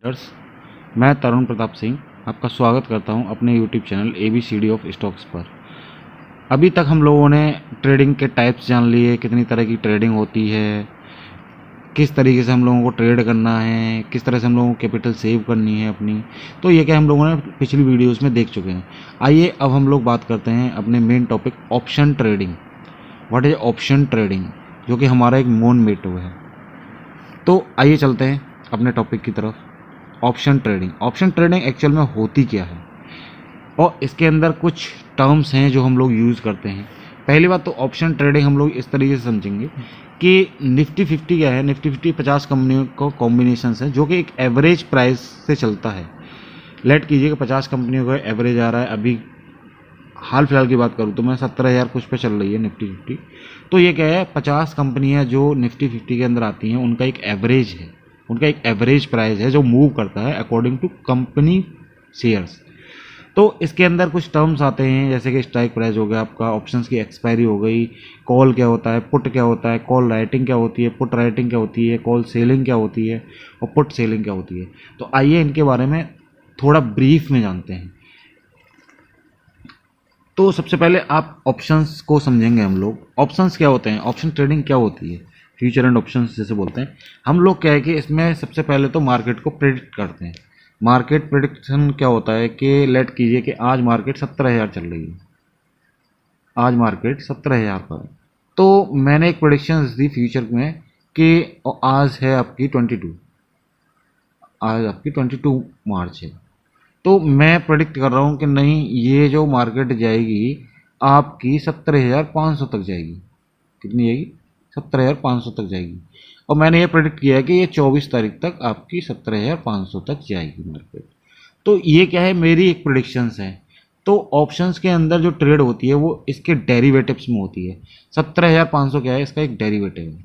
Traders, मैं तरुण प्रताप सिंह आपका स्वागत करता हूं अपने YouTube channel ABCD of stocks पर। अभी तक हम लोगों ने ट्रेडिंग के टाइप्स जान लिए, कितनी तरह की ट्रेडिंग होती है, किस तरीके से हम लोगों को ट्रेड करना है, किस तरह से हम लोगों को कैपिटल सेव करनी है अपनी। तो ये क्या हम लोगों ने पिछली वीडियोज़ में देख चुके हैं। आइए अब हम लोग बात करते हैं अपने main topic option trading. What is option trading, जो कि हमारा एक मोन मोटिव है। तो आइए चलते हैं अपने टॉपिक की तरफ। ऑप्शन ट्रेडिंग एक्चुअल में होती क्या है और इसके अंदर कुछ टर्म्स हैं जो हम लोग यूज़ करते हैं। पहली बात तो ऑप्शन ट्रेडिंग हम लोग इस तरीके से समझेंगे कि निफ्टी 50 क्या है। निफ्टी 50 50 कंपनियों का कॉम्बिनेशन है जो कि एक एवरेज प्राइस से चलता है। लेट कीजिए कि 50 कंपनियों का एवरेज आ रहा है। अभी हाल फिलहाल की बात करूँ तो मैं 17,000 कुछ पे चल रही है निफ्टी 50। तो ये क्या है, 50 कंपनियां जो निफ्टी 50 के अंदर आती हैं उनका एक एवरेज है, उनका एक एवरेज प्राइस है जो मूव करता है अकॉर्डिंग टू कंपनी शेयर्स। तो इसके अंदर कुछ टर्म्स आते हैं जैसे कि स्ट्राइक प्राइस हो गया आपका, ऑप्शंस की एक्सपायरी हो गई, कॉल क्या होता है, पुट क्या होता है, कॉल राइटिंग क्या होती है, पुट राइटिंग क्या होती है, कॉल सेलिंग क्या होती है और पुट सेलिंग क्या होती है। तो आइए इनके बारे में थोड़ा ब्रीफ में जानते हैं। तो सबसे पहले आप ऑप्शंस को समझेंगे हम लोग। ऑप्शंस क्या होते हैं, ऑप्शन ट्रेडिंग क्या होती है, फ्यूचर एंड ऑप्शंस जैसे बोलते हैं हम लोग। क्या है कि इसमें सबसे पहले तो मार्केट को प्रेडिक्ट करते हैं। मार्केट प्रेडिक्शन क्या होता है कि लेट कीजिए कि आज मार्केट 17,000 चल रही है, आज मार्केट 17,000 पर है। तो मैंने एक प्रेडिक्शन दी फ्यूचर में कि आज है आपकी 22, आज आपकी 22 मार्च है। तो मैं प्रेडिक्ट कर रहा हूँ कि नहीं, ये जो मार्केट जाएगी आपकी 17,500 तक जाएगी। कितनी जाएगी? 17,500 तक जाएगी। और मैंने ये प्रेडिक्ट किया है कि ये 24 तारीख तक आपकी 17,500 तक जाएगी मार्केट। तो ये क्या है, मेरी एक प्रेडिक्शंस है। तो ऑप्शंस के अंदर जो ट्रेड होती है वो इसके डेरिवेटिव्स में होती है। 17,500 क्या है, इसका एक डेरिवेटिव है।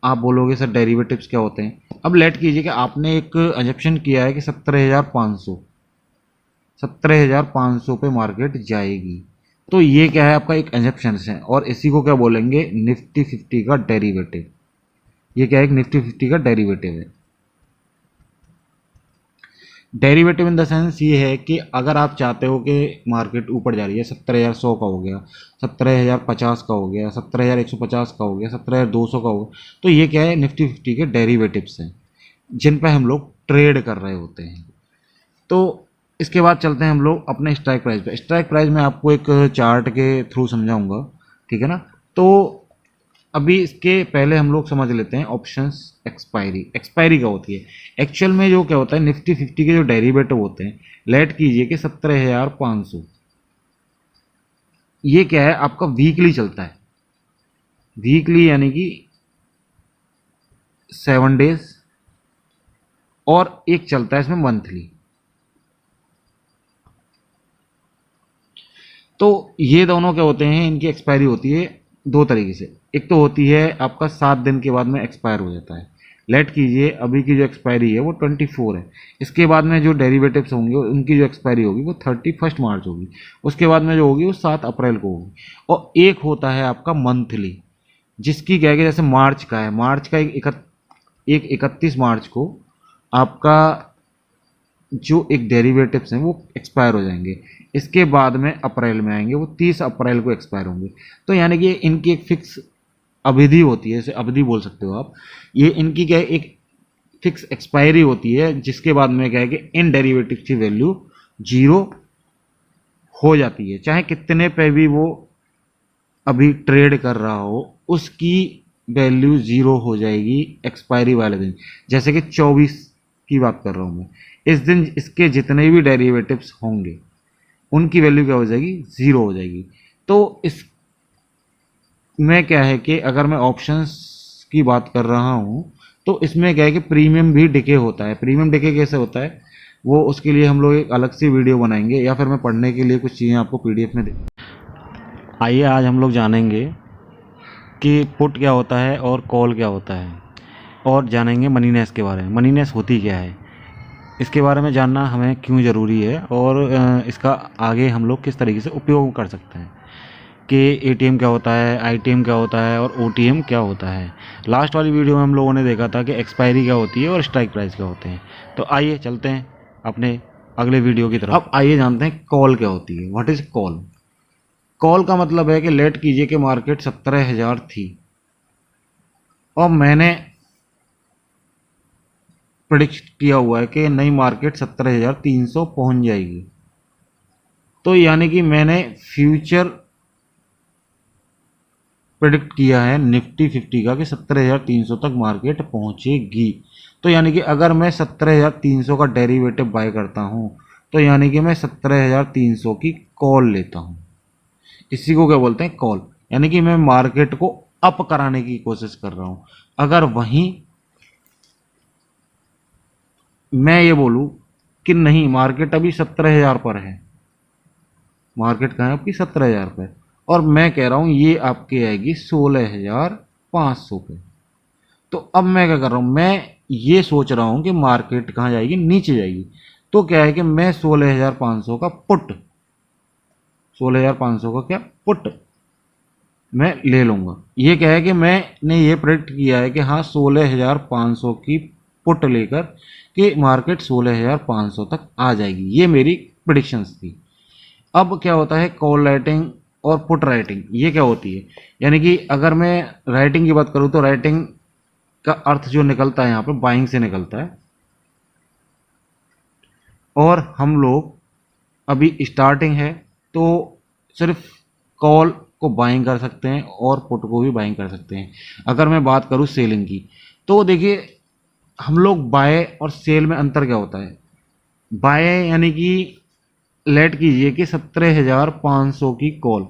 आप बोलोगे सर डेरिवेटिव्स क्या होते हैं। अब लेट कीजिए कि आपने एक अजप्शन किया है कि 17,500 पे मार्केट जाएगी। तो ये क्या है, आपका एक अजप्शन है और इसी को क्या बोलेंगे, निफ्टी 50 का डेरिवेटिव। ये क्या है, एक निफ्टी 50 का डेरिवेटिव है। डेरिवेटिव इन द सेंस ये है कि अगर आप चाहते हो कि मार्केट ऊपर जा रही है, 17,100 का हो गया, 17,050 का हो गया, 17,150 का हो गया, 17,200 का हो गया, तो ये क्या है, निफ्टी 50 के डेरिवेटिव्स हैं जिन पे हम लोग ट्रेड कर रहे होते हैं। तो इसके बाद चलते हैं हम लोग अपने स्ट्राइक प्राइस पे। स्ट्राइक प्राइस में आपको एक चार्ट के थ्रू समझाऊंगा, ठीक है ना। तो अभी इसके पहले हम लोग समझ लेते हैं ऑप्शंस एक्सपायरी। एक्सपायरी क्या होती है एक्चुअल में, जो क्या होता है निफ्टी 50 के जो डेरिवेटिव होते हैं, लेट कीजिए कि 17,500, ये क्या है आपका वीकली चलता है। वीकली यानी कि 7 डेज, और एक चलता है इसमें मंथली। तो ये दोनों क्या होते हैं, इनकी एक्सपायरी होती है दो तरीके से। एक तो होती है आपका 7 दिन के बाद में एक्सपायर हो जाता है। लेट कीजिए अभी की जो एक्सपायरी है वो 24 है। इसके बाद में जो डेरिवेटिव्स होंगे उनकी जो एक्सपायरी होगी वो 31 मार्च होगी। उसके बाद में जो होगी वो 7 अप्रैल को होगी। और एक होता है आपका मंथली, जिसकी क्या है कि जैसे मार्च का है, मार्च का एक 31 मार्च को आपका जो एक डेरिवेटिव्स हैं वो एक्सपायर हो जाएंगे। इसके बाद में अप्रैल में आएंगे, वो 30 अप्रैल को एक्सपायर होंगे। तो यानी कि इनकी एक फिक्स अवधि होती है, इसे अवधि बोल सकते हो आप। ये इनकी क्या है, एक फिक्स एक्सपायरी होती है जिसके बाद में क्या है कि इन डेरिवेटिव की वैल्यू 0 हो जाती है। चाहे कितने पे भी वो अभी ट्रेड कर रहा हो, उसकी वैल्यू 0 हो जाएगी एक्सपायरी वाले दिन। जैसे कि 24 की बात कर रहा हूँ मैं, इस दिन इसके जितने भी डेरिवेटिव्स होंगे उनकी वैल्यू क्या हो जाएगी, 0 हो जाएगी। तो इस में क्या है कि अगर मैं ऑप्शंस की बात कर रहा हूँ तो इसमें क्या है कि प्रीमियम भी डिके होता है। प्रीमियम डिके कैसे होता है, वो उसके लिए हम लोग एक अलग सी वीडियो बनाएंगे, या फिर मैं पढ़ने के लिए कुछ चीज़ें आपको PDF में दे। आइए आज हम लोग जानेंगे कि पुट क्या होता है और कॉल क्या होता है, और जानेंगे मनीनेस के बारे में। मनीनेस होती क्या है, इसके बारे में जानना हमें क्यों ज़रूरी है, और इसका आगे हम लोग किस तरीके से उपयोग कर सकते हैं। कि एटीएम क्या होता है, आईटीएम क्या होता है और ओटीएम क्या होता है। लास्ट वाली वीडियो में हम लोगों ने देखा था कि एक्सपायरी क्या होती है और स्ट्राइक प्राइस क्या होते हैं। तो आइए चलते हैं अपने अगले वीडियो की तरफ। अब आइए जानते हैं कॉल क्या होती है। What is call? कॉल का मतलब है कि लेट कीजिए कि मार्केट 17,000 थी और मैंने प्रिडिक्ट किया हुआ है कि नई मार्केट 17,300 पहुंच जाएगी। तो यानी कि मैंने फ्यूचर प्रिडिक्ट किया है निफ्टी 50 का कि 17,300 तक मार्केट पहुंचेगी। तो यानी कि अगर मैं 17,300 का डेरिवेटिव बाय करता हूं तो यानी कि मैं 17,300 की कॉल लेता हूं। इसी को क्या बोलते हैं? कॉल। यानी कि मैं मार्केट को अप कराने की कोशिश कर रहा हूं। अगर वहीं मैं ये बोलूं कि नहीं, मार्केट अभी 17,000 पर है, मार्केट कहाँ है आपकी? 17,000 पर, और मैं कह रहा हूं ये आपकी आएगी 16,500 पे, तो अब मैं क्या कर रहा हूं? मैं ये सोच रहा हूं कि मार्केट कहाँ जाएगी? नीचे जाएगी। तो क्या है कि मैं 16,500 का पुट, 16,500 का क्या पुट मैं ले लूंगा। ये क्या है कि मैंने ये प्रेडिक्ट किया है कि हाँ 16,500 की पुट लेकर कि मार्केट 16,500 तक आ जाएगी। ये मेरी प्रिडिक्शंस थी। अब क्या होता है कॉल राइटिंग और पुट राइटिंग, ये क्या होती है? यानी कि अगर मैं राइटिंग की बात करूं तो राइटिंग का अर्थ जो निकलता है यहाँ पे बाइंग से निकलता है, और हम लोग अभी स्टार्टिंग है तो सिर्फ कॉल को बाइंग कर सकते हैं और पुट को भी बाइंग कर सकते हैं। अगर मैं बात करूं सेलिंग की तो देखिए हम लोग बाय और सेल में अंतर क्या होता है? बाय यानी कि लेट कीजिए कि 17,500 की कॉल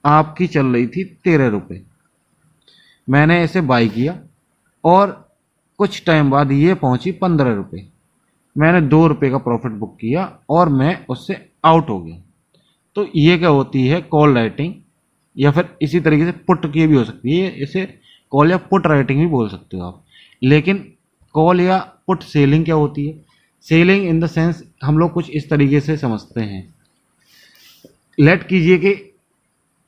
आपकी चल रही थी 13 रुपये, मैंने इसे बाई किया और कुछ टाइम बाद ये पहुंची 15 रुपये, मैंने 2 रुपये का प्रॉफिट बुक किया और मैं उससे आउट हो गया। तो ये क्या होती है? कॉल राइटिंग, या फिर इसी तरीके से पुट की भी हो सकती है, इसे कॉल या पुट राइटिंग भी बोल सकते हो आप। लेकिन कॉल या पुट सेलिंग क्या होती है? सेलिंग इन द सेंस हम लोग कुछ इस तरीके से समझते हैं। लेट कीजिए कि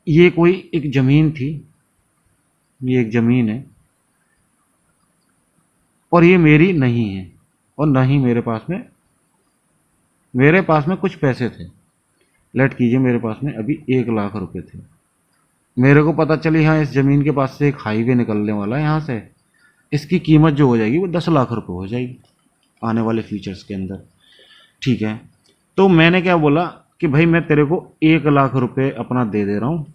ये कोई एक ज़मीन थी, ये एक ज़मीन है और ये मेरी नहीं है, और ना ही मेरे पास में कुछ पैसे थे। लेट कीजिए मेरे पास में अभी 1,00,000 रुपए थे। मेरे को पता चली हाँ इस ज़मीन के पास से एक हाईवे निकलने वाला है, यहाँ से इसकी कीमत जो हो जाएगी वो 10,00,000 रुपये हो जाएगी आने वाले फ्यूचर्स के अंदर। ठीक है, तो मैंने क्या बोला कि भाई मैं तेरे को 1,00,000 रुपये अपना दे दे रहा हूँ,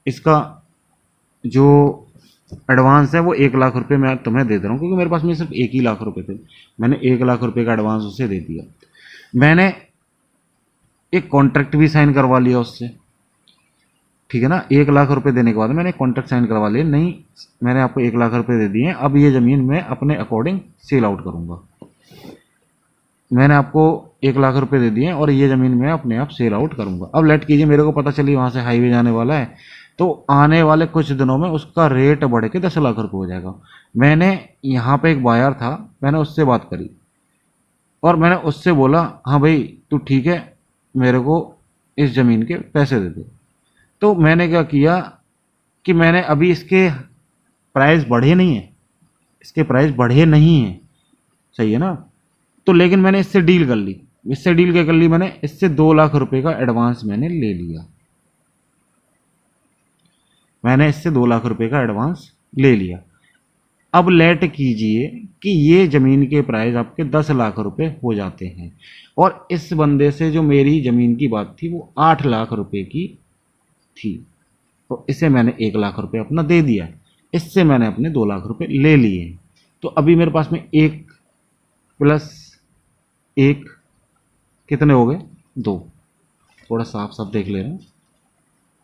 इसका जो एडवांस है वो 1,00,000 रुपये मैं तुम्हें दे दे रहा हूँ, क्योंकि मेरे पास में सिर्फ 1 ही लाख रुपये थे। मैंने 1,00,000 रुपये का एडवांस उसे दे दिया। मैंने एक कॉन्ट्रैक्ट भी साइन करवा लिया उससे, ठीक है ना। 1,00,000 रुपये देने के बाद मैंने कॉन्ट्रैक्ट साइन करवा लिया, नहीं मैंने आपको 1,00,000 रुपये दे दिए हैं, अब ये ज़मीन मैं अपने अकॉर्डिंग सेल आउट करूँगा। मैंने आपको 1,00,000 रुपये दे दिए हैं और ये ज़मीन मैं अपने आप सेल आउट करूँगा। अब लेट कीजिए मेरे को पता चली वहाँ से हाईवे जाने वाला है, तो आने वाले कुछ दिनों में उसका रेट बढ़ के 10,00,000 रुपये हो जाएगा। मैंने यहाँ पे एक बायर था, मैंने उससे बात करी और मैंने उससे बोला हाँ भाई तू ठीक है, मेरे को इस ज़मीन के पैसे दे दे। तो मैंने क्या किया कि मैंने अभी इसके प्राइस बढ़े नहीं है, इसके प्राइस बढ़े नहीं हैं, सही है ना। तो लेकिन मैंने इससे डील कर ली। इससे डील क्या कर ली? मैंने इससे 2,00,000 रुपये का एडवांस मैंने ले लिया। मैंने इससे 2,00,000 रुपये का एडवांस ले लिया। अब लेट कीजिए कि ये ज़मीन के प्राइस आपके 10,00,000 रुपये हो जाते हैं और इस बंदे से जो मेरी ज़मीन की बात थी वो 8,00,000 रुपये की थी, तो इसे मैंने 1,00,000 रुपये अपना दे दिया, इससे मैंने अपने 2,00,000 रुपये ले लिए। तो अभी मेरे पास में 1 प्लस 1 कितने हो गए? 2। थोड़ा साफ साफ देख ले रहे हैं,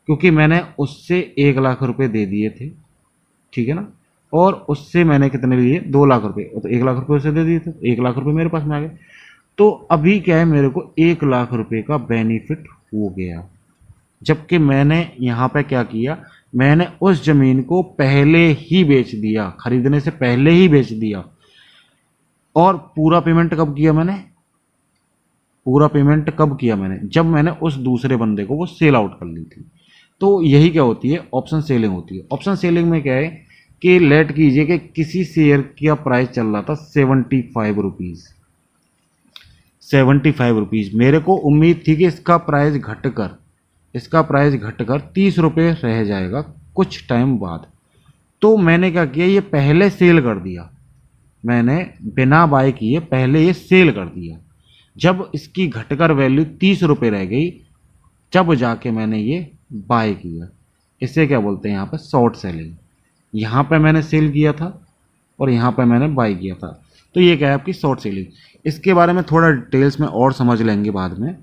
क्योंकि मैंने उससे 1,00,000 रुपये दे दिए थे, ठीक है ना, और उससे मैंने कितने लिए? 2,00,000 रुपये। तो 1,00,000 रुपये उसे दे दिए थे, 1,00,000 रुपये मेरे पास में आ गए। तो अभी क्या है, मेरे को 1,00,000 रुपये का बेनिफिट हो गया। जबकि मैंने यहाँ पे क्या किया, मैंने उस ज़मीन को पहले ही बेच दिया, खरीदने से पहले ही बेच दिया। और पूरा पेमेंट कब किया मैंने? पूरा पेमेंट कब किया मैंने, जब मैंने उस दूसरे बंदे को वो सेल आउट कर ली थी। तो यही क्या होती है, ऑप्शन सेलिंग होती है। ऑप्शन सेलिंग में क्या है कि लेट कीजिए कि किसी शेयर का प्राइस चल रहा था 75 रुपीज़, 75 रुपीज़। मेरे को उम्मीद थी कि इसका प्राइस घटकर 30 रुपये रह जाएगा कुछ टाइम बाद। तो मैंने क्या किया, ये पहले सेल कर दिया, मैंने बिना बाय किए पहले ये सेल कर दिया। जब इसकी घटकर वैल्यू 30 रुपये रह गई, जब जाके मैंने ये बाय किया। इसे क्या बोलते हैं यहाँ पे, शॉर्ट सेलिंग। यहाँ पे मैंने सेल किया था और यहाँ पे मैंने बाय किया था, तो ये क्या है आपकी शॉर्ट सेलिंग। इसके बारे में थोड़ा डिटेल्स में और समझ लेंगे बाद में,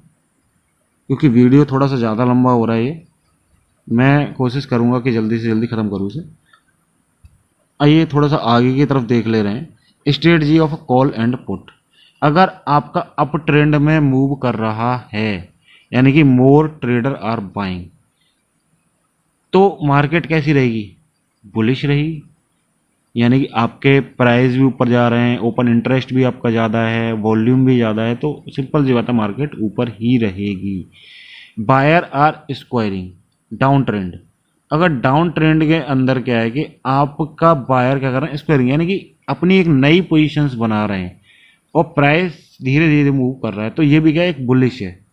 क्योंकि वीडियो थोड़ा सा ज़्यादा लंबा हो रहा है। ये मैं कोशिश करूँगा कि जल्दी से जल्दी ख़त्म करूँ इसे। आइए थोड़ा सा आगे की तरफ देख ले रहे हैं। Strategy of call and put. अगर आपका अप ट्रेंड में मूव कर रहा है, यानी कि मोर ट्रेडर आर बाइंग, तो मार्केट कैसी रहेगी, बुलिश रहेगी। यानी कि आपके प्राइस भी ऊपर जा रहे हैं, ओपन इंटरेस्ट भी आपका ज़्यादा है, वॉल्यूम भी ज़्यादा है, तो सिंपल सी बात है मार्केट ऊपर ही रहेगी। Buyer are squaring down trend. अगर डाउन ट्रेंड के अंदर क्या है कि आपका बायर क्या कर रहे हैं, स्क्वायरिंग, यानी कि अपनी एक नई पोजीशंस बना रहे हैं और प्राइस धीरे धीरे मूव कर रहा है, तो ये भी क्या एक बुलिश है।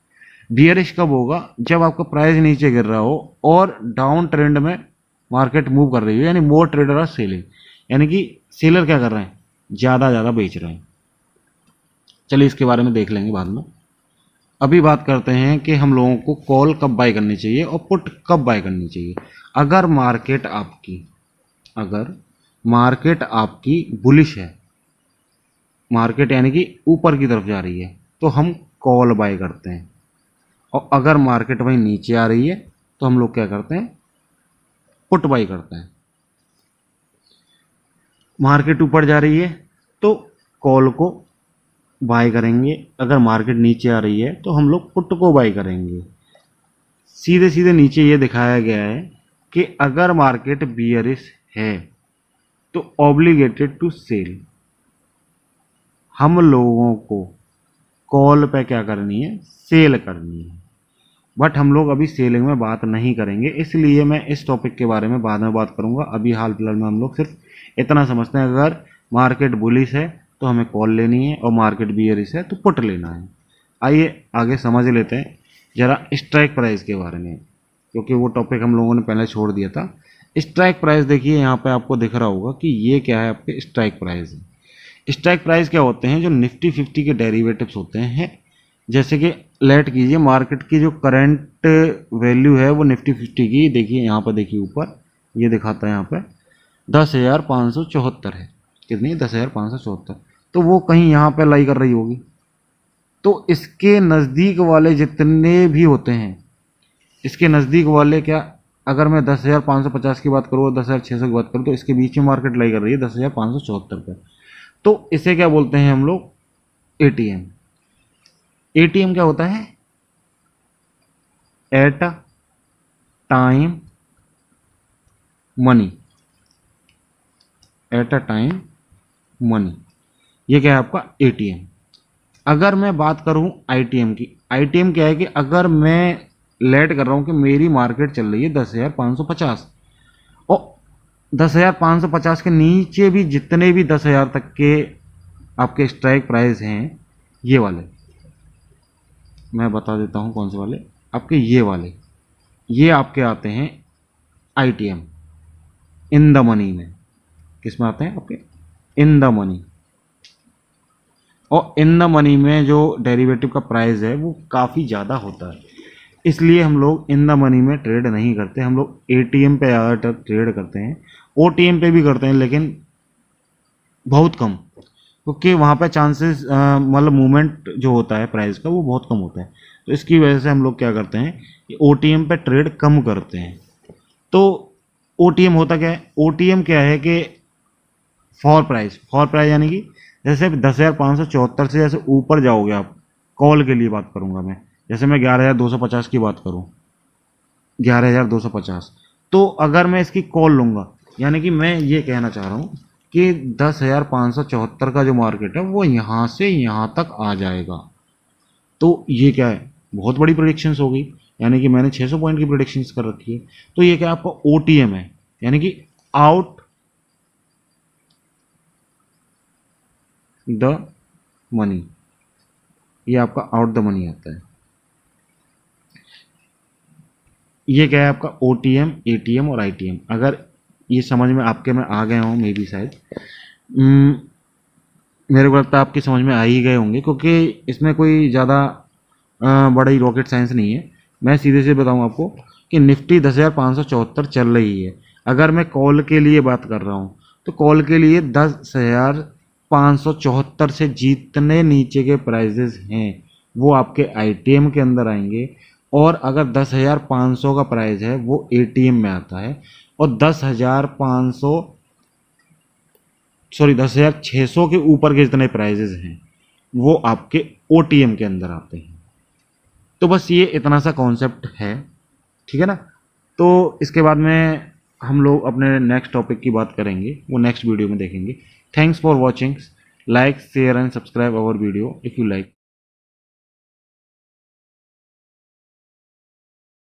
बियरिश कब होगा, जब आपका प्राइस नीचे गिर रहा हो और डाउन ट्रेंड में मार्केट मूव कर रही हो, यानी मोर ट्रेडर आर सेलिंग, यानी कि सेलर क्या कर रहे हैं, ज़्यादा बेच रहे हैं। चलिए इसके बारे में देख लेंगे बाद में। अभी बात करते हैं कि हम लोगों को कॉल कब बाय करनी चाहिए और पुट कब बाय करनी चाहिए। अगर मार्केट आपकी बुलिश है, मार्केट यानी कि ऊपर की तरफ जा रही है, तो हम कॉल बाय करते हैं। और अगर मार्केट वहीं नीचे आ रही है तो हम लोग क्या करते हैं, पुट बाय करते हैं। मार्केट ऊपर जा रही है तो कॉल को बाय करेंगे, अगर मार्केट नीचे आ रही है तो हम लोग पुट को बाय करेंगे। सीधे सीधे नीचे ये दिखाया गया है कि अगर मार्केट बियरिश है तो ऑब्लिगेटेड टू सेल। हम लोगों को कॉल पे क्या करनी है, सेल करनी है। बट हम लोग अभी सेलिंग में बात नहीं करेंगे, इसलिए मैं इस टॉपिक के बारे में बाद में बात करूंगा। अभी हाल फिलहाल में हम लोग सिर्फ इतना समझते हैं, अगर मार्केट बुलिश है तो हमें कॉल लेनी है और मार्केट बियरिश है तो पुट लेना है। आइए आगे समझ लेते हैं ज़रा स्ट्राइक प्राइस के बारे में, क्योंकि वो टॉपिक हम लोगों ने पहले छोड़ दिया था। स्ट्राइक प्राइस देखिए यहाँ पे आपको दिख रहा होगा कि ये क्या है, आपके स्ट्राइक प्राइस है। स्ट्राइक प्राइस क्या होते हैं, जो निफ्टी 50 के डेरिवेटिव्स होते हैं। जैसे कि लेट कीजिए मार्केट की जो करंट वैल्यू है वो निफ्टी 50 की, देखिए यहाँ पर, देखिए ऊपर ये दिखाता है यहाँ पे 10,574 है। कितनी, 10,574। तो वो कहीं यहाँ पे लाई कर रही होगी। तो इसके नज़दीक वाले जितने भी होते हैं, इसके नज़दीक वाले क्या, अगर मैं 10,550 की बात करूँ, 10,600 की बात करूँ, तो इसके बीच में मार्केट लाई कर रही है 10,574 पर। तो इसे क्या बोलते हैं हम लोग, एटीएम। एटीएम क्या होता है, at a time money, at a time money, ये क्या है आपका एटीएम। अगर मैं बात करूं आईटीएम की, आईटीएम क्या है कि अगर मैं लेट कर रहा हूं कि मेरी मार्केट चल रही है 10,550 और 10,550 के नीचे भी जितने भी 10,000 तक के आपके स्ट्राइक प्राइस हैं, ये वाले मैं बता देता हूं कौन से वाले, आपके ये वाले, ये आपके आते हैं आईटीएम, इन द मनी में। किस में आते हैं आपके, इन द मनी। और इन द मनी में जो डेरिवेटिव का प्राइस है वो काफ़ी ज़्यादा होता है, इसलिए हम लोग इन द मनी में ट्रेड नहीं करते। हम लोग एटीएम पे ज़्यादा ट्रेड करते हैं, ओटीएम पे भी करते हैं लेकिन बहुत कम, क्योंकि वहाँ पे चांसेस मतलब मूवमेंट जो होता है प्राइस का वो बहुत कम होता है। तो इसकी वजह से हम लोग क्या करते हैं कि ओटीएम पे ट्रेड कम करते हैं। तो ओटीएम होता क्या है, ओटीएम क्या है कि फॉर प्राइस यानी कि जैसे 10,574 से जैसे ऊपर जाओगे आप, कॉल के लिए बात करूंगा मैं, जैसे मैं 11,250 की बात करूं, 11,250, तो अगर मैं इसकी कॉल लूंगा, यानी कि मैं ये कहना चाह रहा हूँ कि 10,574 का जो मार्केट है वो यहाँ से यहाँ तक आ जाएगा। तो ये क्या है, बहुत बड़ी प्रोडिक्शंस हो गई, यानी कि मैंने 600 पॉइंट की प्रोडिक्शंस कर रखी है। तो ये क्या आपका OTM है, यानी कि आउट द मनी, ये आपका आउट द मनी आता है। ये क्या है आपका OTM, ATM और ITM। अगर ये समझ में आपके में आ गए हों, मे बी शायद, मेरे को लगता है आपकी समझ में आ ही गए होंगे, क्योंकि इसमें कोई ज़्यादा बड़ा ही रॉकेट साइंस नहीं है। मैं सीधे से बताऊं आपको कि निफ्टी 10,574 चल रही है। अगर मैं कॉल के लिए बात कर रहा हूँ तो कॉल के लिए 10,574 से जितने नीचे के प्राइजेस हैं वो आपके ITM के अंदर आएंगे, और अगर 10,500 का प्राइस है वो ATM में आता है, और 10,600 के ऊपर के जितने प्राइजेस हैं वो आपके OTM के अंदर आते हैं। तो बस ये इतना सा कॉन्सेप्ट है, ठीक है ना। तो इसके बाद में हम लोग अपने नेक्स्ट टॉपिक की बात करेंगे, वो नेक्स्ट वीडियो में देखेंगे। Thanks for watching, like share and subscribe our video if you like.